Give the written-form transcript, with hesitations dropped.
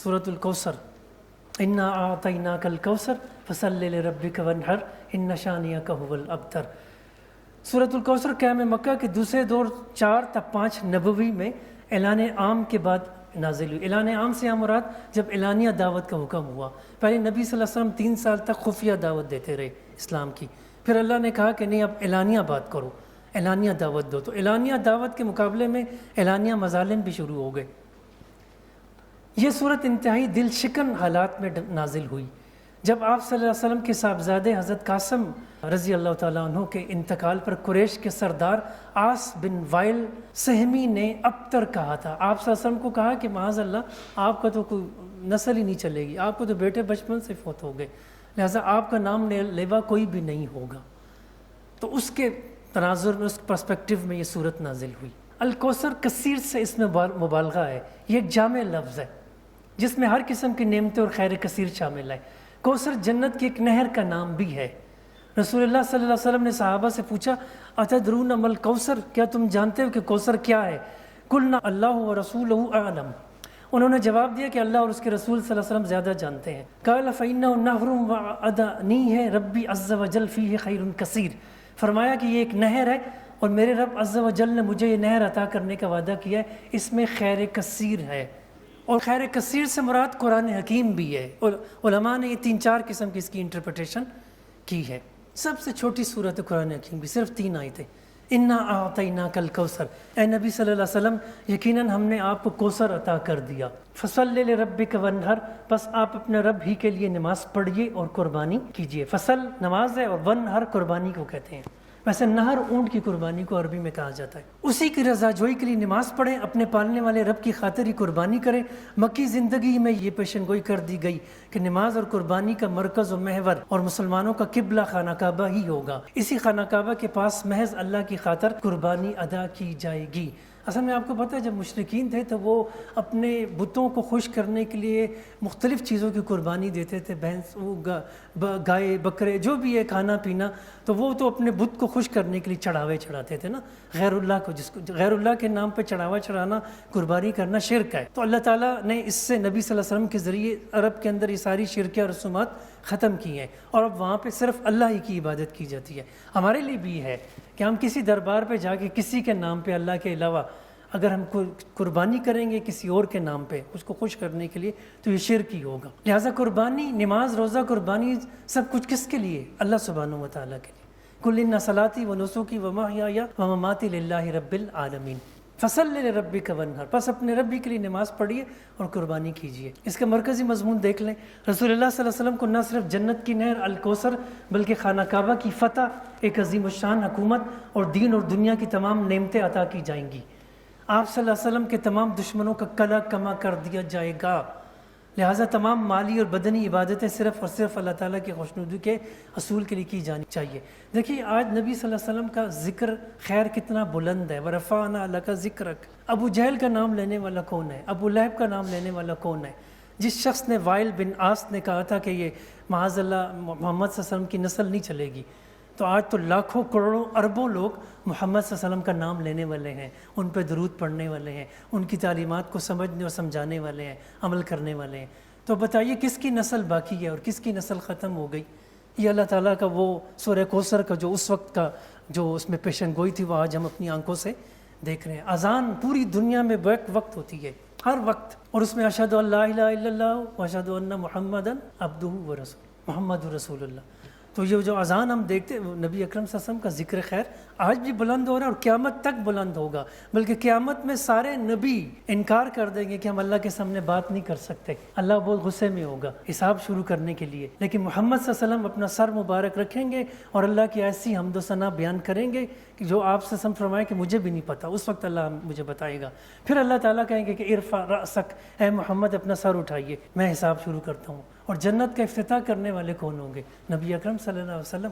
سورۃ الکوثر، انا اعطیناک الکوثر فصلی لربک وانحر ان شانئک ھو الابتر۔ سورۃ الکوثر قیام مکہ کے دوسرے دور 4 تا 5 نبوی میں اعلان عام کے بعد نازل ہوئی۔ اعلان عام سے مراد جب اعلانیہ دعوت کا حکم ہوا۔ پہلے نبی صلی اللہ علیہ وسلم 3 سال تک خفیہ دعوت دیتے رہے اسلام کی، پھر اللہ نے کہا کہ نہیں اب اعلانیہ بات کرو، اعلانیہ دعوت دو، تو اعلانیہ دعوت کے مقابلے میں اعلانیہ مظالم بھی شروع ہو گئے۔ یہ صورت انتہائی دل شکن حالات میں نازل ہوئی جب آپ صلی اللہ علیہ وسلم کے صاحبزادے حضرت قاسم رضی اللہ تعالیٰ عنہ کے انتقال پر قریش کے سردار عاص بن وائل سہمی نے ابتر کہا تھا۔ آپ صلی اللہ علیہ وسلم کو کہا کہ معاذ اللہ آپ کا تو کوئی نسل ہی نہیں چلے گی، آپ کو تو بیٹے بچپن سے فوت ہو گئے، لہٰذا آپ کا نام لیوا کوئی بھی نہیں ہوگا۔ تو اس کے تناظر میں، اس پرسپیکٹو میں یہ صورت نازل ہوئی۔ الکوثر کثیر سے اس میں مبالغہ ہے، یہ ایک جامع لفظ ہے جس میں ہر قسم کی نعمتیں اور خیر کثیر شامل ہے۔ کوثر جنت کی ایک نہر کا نام بھی ہے۔ رسول اللہ صلی اللہ علیہ وسلم نے صحابہ سے پوچھا اتدرون ما الکوثر، کیا تم جانتے ہو کہ کوثر کیا ہے؟ قلنا اللہ ورسولہ اعلم، انہوں نے جواب دیا کہ اللہ اور اس کے رسول صلی اللہ علیہ وسلم زیادہ جانتے ہیں۔ قال فإنه نهر وعدنیہ ربی عز وجل فیہ خیر کثیر، فرمایا کہ یہ ایک نہر ہے اور میرے رب عز وجل نے مجھے یہ نہر عطا کرنے کا وعدہ کیا ہے، اس میں خیر کثیر ہے۔ اور خیر کثیر سے مراد قرآن حکیم بھی ہے، اور علماء نے یہ 3-4 قسم کی اس کی انٹرپریٹیشن کی ہے۔ سب سے چھوٹی صورت قرآن حکیم کی صرف 3 آیتیں، انا اعطیناک الکوثر، اے نبی صلی اللہ علیہ وسلم یقیناً ہم نے آپ کو کوثر عطا کر دیا، فصل لربک وانحر، بس آپ اپنے رب ہی کے لیے نماز پڑھیے اور قربانی کیجیے۔ فصل نماز ہے اور وانحر قربانی کو کہتے ہیں۔ ویسے نہر اونٹ کی قربانی کو عربی میں کہا جاتا ہے۔ اسی کی رضا جوئی کے لیے نماز پڑھیں، اپنے پالنے والے رب کی خاطر ہی قربانی کریں۔ مکی زندگی میں یہ پیشن گوئی کر دی گئی کہ نماز اور قربانی کا مرکز و محور اور مسلمانوں کا قبلہ خانہ کعبہ ہی ہوگا، اسی خانہ کعبہ کے پاس محض اللہ کی خاطر قربانی ادا کی جائے گی۔ اصل میں آپ کو پتہ ہے جب مشرکین تھے تو وہ اپنے بتوں کو خوش کرنے کے لیے مختلف چیزوں کی قربانی دیتے تھے، بھینس، گائے، بکرے، جو بھی ہے کھانا پینا، تو وہ تو اپنے بت کو خوش کرنے کے لیے چڑھاوے چڑھاتے تھے نا، غیر اللہ کو، جس کو غیر اللہ کے نام پہ چڑھاوا چڑھانا، قربانی کرنا شرک ہے۔ تو اللہ تعالیٰ نے اس سے نبی صلی اللہ علیہ وسلم کے ذریعے عرب کے اندر یہ ساری شرکیہ رسومات ختم کی ہیں، اور اب وہاں پہ صرف اللہ ہی کی عبادت کی جاتی ہے۔ ہمارے لیے بھی ہے کہ ہم کسی دربار پہ جا کے کسی کے نام پہ اللہ کے علاوہ اگر ہم قربانی کریں گے کسی اور کے نام پہ اس کو خوش کرنے کے لیے تو یہ شرک ہی ہوگا۔ لہٰذا قربانی، نماز، روزہ، قربانی سب کچھ کس کے لیے؟ اللہ سبحانہ و تعالیٰ کے لیے۔ قل ان صلاتی و نسکی و محیای و مماتی للہ رب العالمین فصلی لربک وانحر، بس اپنے رب کے لیے نماز پڑھیے اور قربانی کیجیے۔ اس کا مرکزی مضمون دیکھ لیں، رسول اللہ صلی اللہ علیہ وسلم کو نہ صرف جنت کی نہر الکوثر بلکہ خانہ کعبہ کی فتح، ایک عظیم الشان حکومت اور دین اور دنیا کی تمام نعمتیں عطا کی جائیں گی۔ آپ صلی اللہ علیہ وسلم کے تمام دشمنوں کا کلا کما کر دیا جائے گا، لہٰذا تمام مالی اور بدنی عبادتیں صرف اور صرف اللہ تعالیٰ کی خوشنودی کے اصول کے لیے کی جانی چاہیے۔ دیکھیے آج نبی صلی اللہ علیہ وسلم کا ذکر خیر کتنا بلند ہے، وَرَفَعْنَا لَكَ ذِكْرَكَ۔ ابو جہل کا نام لینے والا کون ہے؟ ابو لہب کا نام لینے والا کون ہے؟ جس شخص نے وائل بن عاص نے کہا تھا کہ یہ معاذ اللہ محمد صلی اللہ علیہ وسلم کی نسل نہیں چلے گی، تو آج تو لاکھوں کروڑوں اربوں لوگ محمد صلی اللہ علیہ وسلم کا نام لینے والے ہیں، ان پہ درود پڑھنے والے ہیں، ان کی تعلیمات کو سمجھنے اور سمجھانے والے ہیں، عمل کرنے والے ہیں۔ تو بتائیے کس کی نسل باقی ہے اور کس کی نسل ختم ہو گئی؟ یہ اللہ تعالیٰ کا وہ سورہ کوثر کا جو اس وقت کا جو اس میں پیشن گوئی تھی وہ آج ہم اپنی آنکھوں سے دیکھ رہے ہیں۔ اذان پوری دنیا میں بیک وقت ہوتی ہے، ہر وقت، اور اس میں اشہد ان لا الہ الا اللہ واشہد ان محمدً عبدہ ورسولہ، محمد رسول اللہ۔ تو یہ جو اذان ہم دیکھتے ہیں نبی اکرم صلی اللہ علیہ وسلم کا ذکر خیر آج بھی بلند ہو رہا ہے اور قیامت تک بلند ہوگا، بلکہ قیامت میں سارے نبی انکار کر دیں گے کہ ہم اللہ کے سامنے بات نہیں کر سکتے، اللہ بہت غصے میں ہوگا حساب شروع کرنے کے لیے، لیکن محمد صلی اللہ علیہ وسلم اپنا سر مبارک رکھیں گے اور اللہ کی ایسی حمد و ثنا بیان کریں گے کہ جو آپ سے ہم فرمائے کہ مجھے بھی نہیں پتہ، اس وقت اللہ مجھے بتائے گا۔ پھر اللہ تعالیٰ کہیں گے کہ ارفع رأسک، اے محمد اپنا سر اٹھائیے، میں حساب شروع کرتا ہوں۔ اور جنت کا افتتاح کرنے والے کون ہوں گے؟ نبی اکرم صلی اللہ علیہ وسلم۔